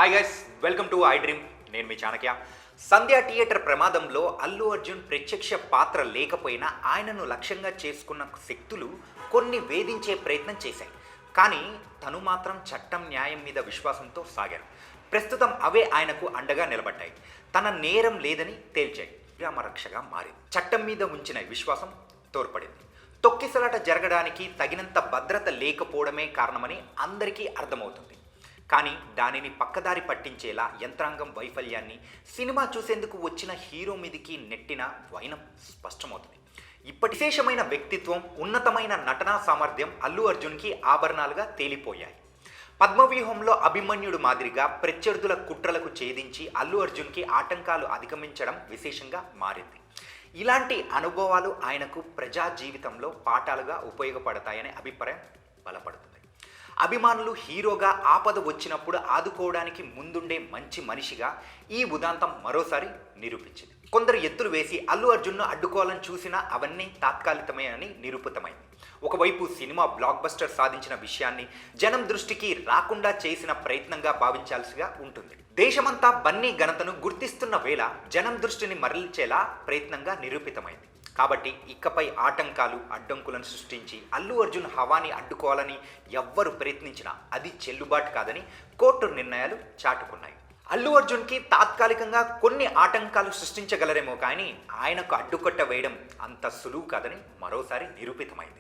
Hi guys, welcome to I dream. నేను మీ చాణక్య. సంధ్య theatre ప్రమాదంలో అల్లు అర్జున్ ప్రత్యక్ష పాత్ర లేకపోయినా ఆయనను లక్ష్యంగా చేసుకున్న శక్తులు కొన్ని వేధించే ప్రయత్నం చేశాయి. కానీ తను మాత్రం చట్టం న్యాయం మీద విశ్వాసంతో సాగారు. ప్రస్తుతం అవే ఆయనకు అండగా నిలబడ్డాయి. తన నేరం లేదని తేల్చాయి. రామరక్షగా మారింది. చట్టం మీద ఉంచిన విశ్వాసం తోడ్పడింది. తొక్కిసలాట జరగడానికి తగినంత భద్రత లేకపోవడమే కారణమని అందరికీ అర్థమవుతుంది. కానీ దానిని పక్కదారి పట్టించేలా యంత్రాంగం వైఫల్యాన్ని సినిమా చూసేందుకు వచ్చిన హీరో మీదికి నెట్టిన వైనం స్పష్టమవుతుంది. ఇప్పటి విశేషమైన వ్యక్తిత్వం, ఉన్నతమైన నటనా సామర్థ్యం అల్లు అర్జున్కి ఆభరణాలుగా తేలిపోయాయి. పద్మవ్యూహంలో అభిమన్యుడు మాదిరిగా ప్రత్యర్థుల కుట్రలకు ఛేదించి అల్లు అర్జున్కి ఆటంకాలు అధిగమించడం విశేషంగా మారింది. ఇలాంటి అనుభవాలు ఆయనకు ప్రజా జీవితంలో పాఠాలుగా ఉపయోగపడతాయనే అభిప్రాయం బలపడుతుంది. అభిమానులు హీరోగా ఆపద వచ్చినప్పుడు ఆదుకోవడానికి ముందుండే మంచి మనిషిగా ఈ ఉదాంతం మరోసారి నిరూపించింది. కొందరు ఎత్తులు వేసి అల్లు అర్జున్ను అడ్డుకోవాలని చూసినా అవన్నీ తాత్కాలికమే అని నిరూపితమైంది. ఒకవైపు సినిమా బ్లాక్ బస్టర్ సాధించిన విషయాన్ని జనం దృష్టికి రాకుండా చేసిన ప్రయత్నంగా భావించాల్సిగా ఉంటుంది. దేశమంతా బన్నీ ఘనతను గుర్తిస్తున్న వేళ జనం దృష్టిని మరల్చేలా ప్రయత్నంగా నిరూపితమైంది. కాబట్టి ఇకపై ఆటంకాలు, అడ్డంకులను సృష్టించి అల్లు అర్జున్ హవాని అడ్డుకోవాలని ఎవ్వరు ప్రయత్నించినా అది చెల్లుబాటు కాదని కోర్టు నిర్ణయాలు చాటుకున్నాయి. అల్లు అర్జున్కి తాత్కాలికంగా కొన్ని ఆటంకాలు సృష్టించగలరేమో కానీ ఆయనకు అడ్డుకట్ట వేయడం అంత సులువు కాదని మరోసారి నిరూపితమైంది.